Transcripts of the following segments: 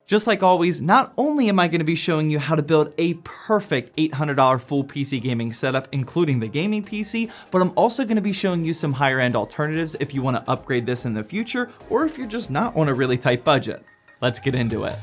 Just like always, not only am I going to be showing you how to build a perfect $800 full PC gaming setup, including the gaming PC, but I'm also going to be showing you some higher end alternatives if you want to upgrade this in the future, or if you're just not on a really tight budget. Let's get into it.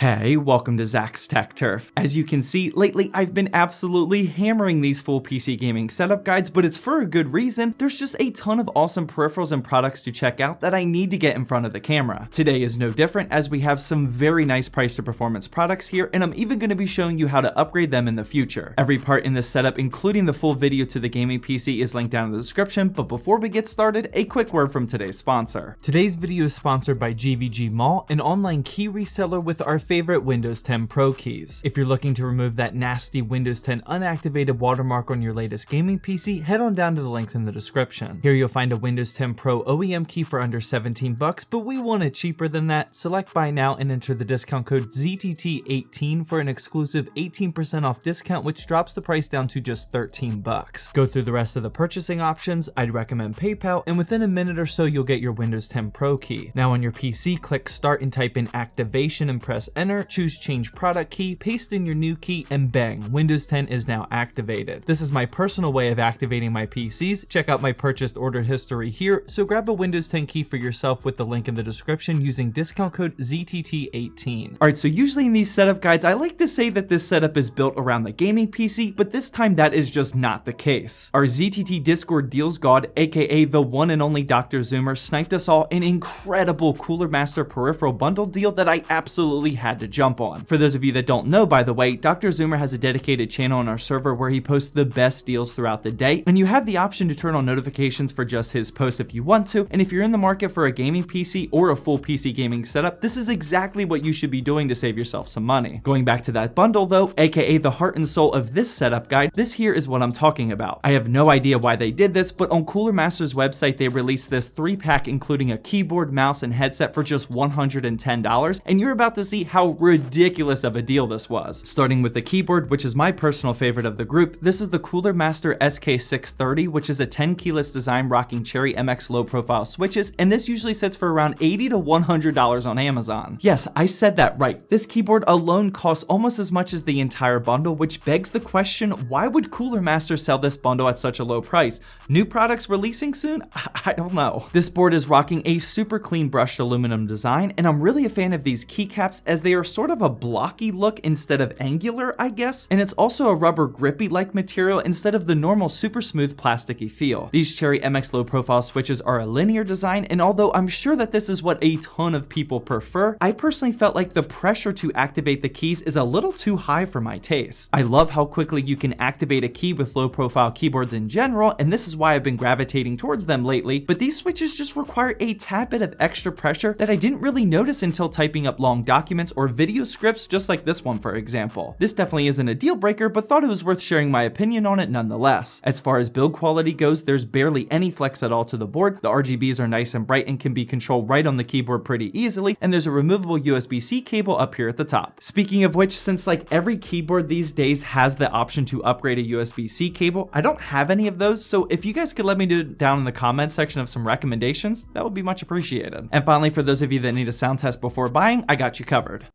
Hey, welcome to Zach's Tech Turf. As you can see, lately I've been absolutely hammering these full PC gaming setup guides, but it's for a good reason. There's just a ton of awesome peripherals and products to check out that I need to get in front of the camera. Today is no different, as we have some very nice price to performance products here, and I'm even going to be showing you how to upgrade them in the future. Every part in this setup, including the full video to the gaming PC, is linked down in the description, but before we get started, a quick word from today's sponsor. Today's video is sponsored by GVG Mall, an online key reseller with our favorite Windows 10 Pro keys. If you're looking to remove that nasty Windows 10 unactivated watermark on your latest gaming PC, head on down to the links in the description. Here you'll find a Windows 10 Pro OEM key for under 17 bucks, but we want it cheaper than that. Select buy now and enter the discount code ZTT18 for an exclusive 18% off discount, which drops the price down to just 13 bucks. Go through the rest of the purchasing options. I'd recommend PayPal, and within a minute or so you'll get your Windows 10 Pro key. Now on your PC, click start and type in activation and press enter. Choose change product key, paste in your new key, and bang, Windows 10 is now activated. This is my personal way of activating my PCs. Check out my purchased order history here, so grab a Windows 10 key for yourself with the link in the description using discount code ZTT18. Alright, so usually in these setup guides, I like to say that this setup is built around the gaming PC, but this time that is just not the case. Our ZTT Discord deals god, aka the one and only Dr. Zoomer, sniped us all an incredible Cooler Master peripheral bundle deal that I absolutely had to jump on. For those of you that don't know, by the way, Dr. Zoomer has a dedicated channel on our server where he posts the best deals throughout the day, and you have the option to turn on notifications for just his posts if you want to, and if you're in the market for a gaming PC or a full PC gaming setup, this is exactly what you should be doing to save yourself some money. Going back to that bundle though, aka the heart and soul of this setup guide, this here is what I'm talking about. I have no idea why they did this, but on Cooler Master's website they released this 3-pack including a keyboard, mouse, and headset for just $110, and you're about to see how ridiculous of a deal this was. Starting with the keyboard, which is my personal favorite of the group, this is the Cooler Master SK630, which is a 10 keyless design rocking Cherry MX low profile switches, and this usually sits for around $80 to $100 on Amazon. Yes, I said that right. This keyboard alone costs almost as much as the entire bundle, which begs the question, why would Cooler Master sell this bundle at such a low price? New products releasing soon? I don't know. This board is rocking a super clean brushed aluminum design, and I'm really a fan of these keycaps as they are sort of a blocky look instead of angular, I guess, and it's also a rubber grippy like material instead of the normal super smooth plasticky feel. These Cherry MX low profile switches are a linear design, and although I'm sure that this is what a ton of people prefer, I personally felt like the pressure to activate the keys is a little too high for my taste. I love how quickly you can activate a key with low profile keyboards in general, and this is why I've been gravitating towards them lately, but these switches just require a tad bit of extra pressure that I didn't really notice until typing up long documents or video scripts just like this one for example. This definitely isn't a deal breaker, but thought it was worth sharing my opinion on it nonetheless. As far as build quality goes, there's barely any flex at all to the board. The RGBs are nice and bright and can be controlled right on the keyboard pretty easily, and there's a removable USB-C cable up here at the top. Speaking of which, since like every keyboard these days has the option to upgrade a USB-C cable, I don't have any of those, so if you guys could let me know down in the comments section of some recommendations, that would be much appreciated. And finally, for those of you that need a sound test before buying, I got you covered.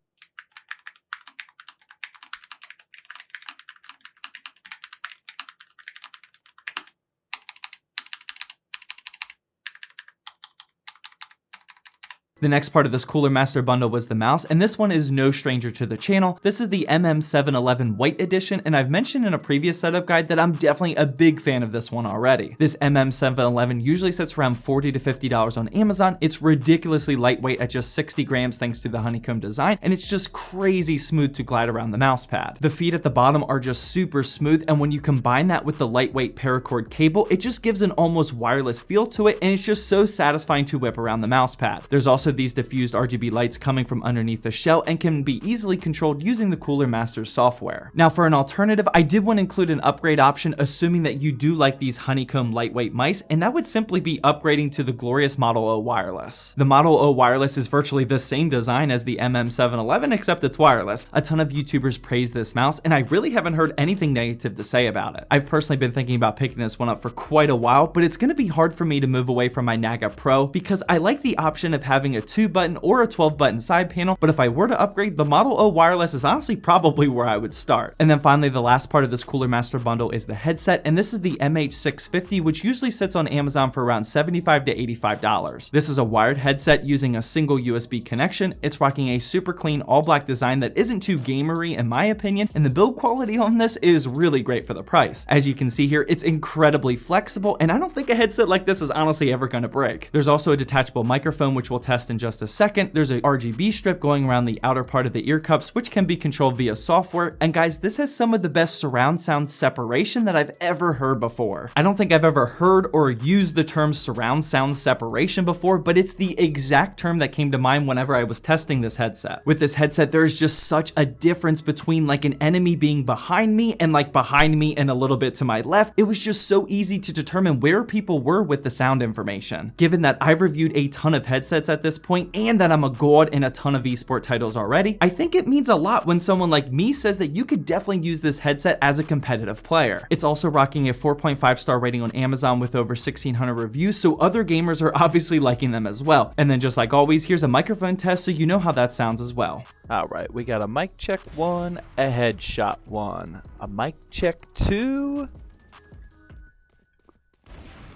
The next part of this Cooler Master bundle was the mouse, and this one is no stranger to the channel. This is the MM711 White Edition, and I've mentioned in a previous setup guide that I'm definitely a big fan of this one already. This MM711 usually sits around $40 to $50 on Amazon. It's ridiculously lightweight at just 60 grams thanks to the honeycomb design, and it's just crazy smooth to glide around the mouse pad. The feet at the bottom are just super smooth, and when you combine that with the lightweight paracord cable, it just gives an almost wireless feel to it, and it's just so satisfying to whip around the mouse pad. There's also of these diffused RGB lights coming from underneath the shell and can be easily controlled using the Cooler Master software. Now for an alternative, I did want to include an upgrade option, assuming that you do like these honeycomb lightweight mice, and that would simply be upgrading to the glorious Model O wireless. The Model O wireless is virtually the same design as the MM711, except it's wireless. A ton of YouTubers praise this mouse, and I really haven't heard anything negative to say about it. I've personally been thinking about picking this one up for quite a while, but it's going to be hard for me to move away from my Naga Pro because I like the option of having a 2-button or a 12-button side panel, but if I were to upgrade, the Model O wireless is honestly probably where I would start. And then finally, the last part of this Cooler Master bundle is the headset, and this is the MH650, which usually sits on Amazon for around $75 to $85. This is a wired headset using a single USB connection. It's rocking a super clean all-black design that isn't too gamery in my opinion, and the build quality on this is really great for the price. As you can see here, it's incredibly flexible, and I don't think a headset like this is honestly ever going to break. There's also a detachable microphone, which we'll test in just a second. There's a RGB strip going around the outer part of the ear cups, which can be controlled via software, and guys, this has some of the best surround sound separation that I've ever heard before. I don't think I've ever heard or used the term surround sound separation before, but it's the exact term that came to mind whenever I was testing this headset. With this headset, there's just such a difference between like an enemy being behind me and like behind me and a little bit to my left. It was just so easy to determine where people were with the sound information. Given that I've reviewed a ton of headsets at this point and that I'm a god in a ton of esport titles already, I think it means a lot when someone like me says that you could definitely use this headset as a competitive player. It's also rocking a 4.5 star rating on Amazon with over 1,600 reviews, so other gamers are obviously liking them as well. And then just like always, here's a microphone test so you know how that sounds as well. All right, we got a mic check 1, a headshot 1, a mic check 2,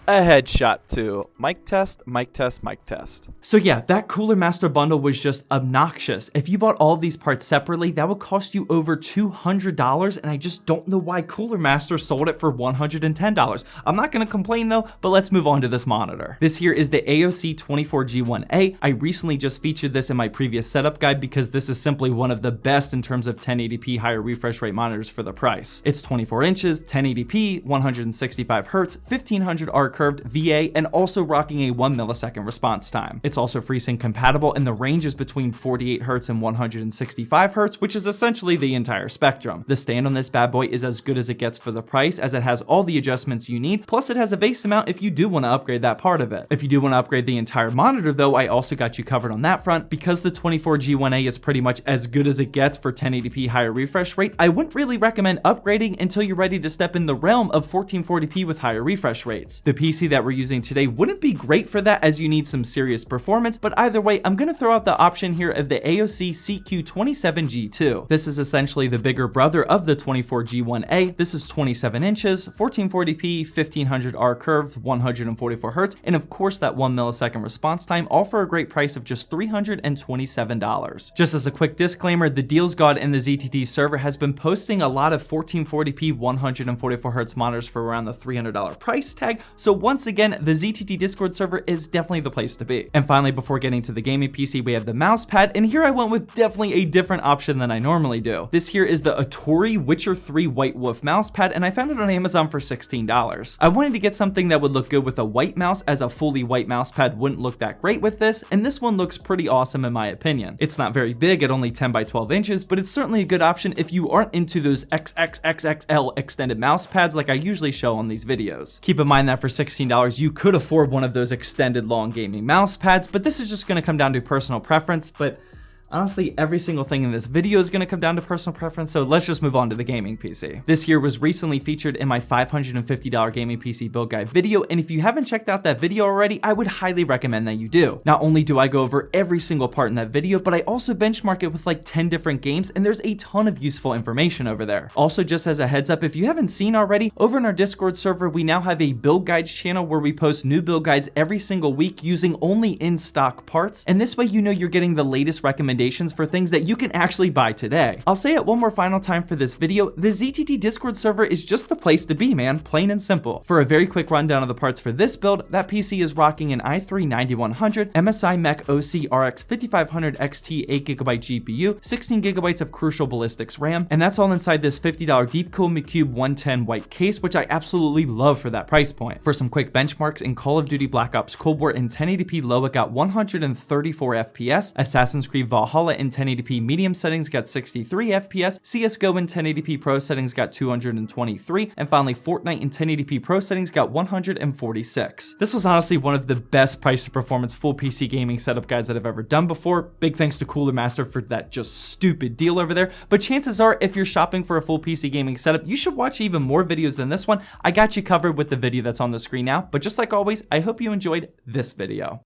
a headshot 2. Mic test, mic test, mic test. So yeah, that Cooler Master bundle was just obnoxious. If you bought all of these parts separately, that would cost you over $200, and I just don't know why Cooler Master sold it for $110. I'm not gonna complain though, but let's move on to this monitor. This here is the AOC 24G1A. I recently just featured this in my previous setup guide because this is simply one of the best in terms of 1080p higher refresh rate monitors for the price. It's 24 inches, 1080p, 165 hertz, 1500 R curved VA, and also rocking a 1 millisecond response time. It's also FreeSync compatible, and the range is between 48 hertz and 165 hertz, which is essentially the entire spectrum. The stand on this bad boy is as good as it gets for the price, as it has all the adjustments you need, plus it has a base mount if you do want to upgrade that part of it. If you do want to upgrade the entire monitor though, I also got you covered on that front. Because the 24G1A is pretty much as good as it gets for 1080p higher refresh rate, I wouldn't really recommend upgrading until you're ready to step in the realm of 1440p with higher refresh rates. The PC that we're using today wouldn't be great for that, as you need some serious performance, but either way, I'm gonna throw out the option here of the AOC CQ27G2. This is essentially the bigger brother of the 24G1A. This is 27 inches, 1440p, 1500 R curved, 144 hertz, and of course that 1 millisecond response time, all for a great price of just $327. Just as a quick disclaimer, the Deals God in the ZTT server has been posting a lot of 1440p, 144 hertz monitors for around the $300 price tag, so once again, the ZTT Discord server is definitely the place to be. And finally, before getting to the gaming PC, we have the mouse pad, and here I went with definitely a different option than I normally do. This here is the Atori Witcher 3 White Wolf mouse pad, and I found it on Amazon for $16. I wanted to get something that would look good with a white mouse, as a fully white mouse pad wouldn't look that great with this, and this one looks pretty awesome in my opinion. It's not very big at only 10 by 12 inches, but it's certainly a good option if you aren't into those XXXXL extended mouse pads like I usually show on these videos. Keep in mind that for $16, you could afford one of those extended long gaming mouse pads, but this is just going to come down to personal preference. But honestly, every single thing in this video is going to come down to personal preference, so let's just move on to the gaming PC. This here was recently featured in my $550 gaming PC build guide video, and if you haven't checked out that video already, I would highly recommend that you do. Not only do I go over every single part in that video, but I also benchmark it with like 10 different games, and there's a ton of useful information over there. Also, just as a heads up, if you haven't seen already, over in our Discord server, we now have a build guides channel where we post new build guides every single week using only in-stock parts, and this way you know you're getting the latest recommendations recommendations for things that you can actually buy today. I'll say it one more final time for this video, the ZTT Discord server is just the place to be, man, plain and simple. For a very quick rundown of the parts for this build, that PC is rocking an i3-9100, MSI Mech OC RX 5500 XT 8GB GPU, 16GB of Crucial Ballistics RAM, and that's all inside this $50 Deepcool MeCube 110 white case, which I absolutely love for that price point. For some quick benchmarks, in Call of Duty Black Ops Cold War in 1080p low, it got 134 FPS, Assassin's Creed Valhalla in 1080p medium settings got 63 FPS, CSGO in 1080p Pro settings got 223, and finally Fortnite in 1080p Pro settings got 146. This was honestly one of the best price to performance full PC gaming setup guides that I've ever done before. Big thanks to Cooler Master for that just stupid deal over there, but chances are if you're shopping for a full PC gaming setup, you should watch even more videos than this one. I got you covered with the video that's on the screen now, but just like always, I hope you enjoyed this video.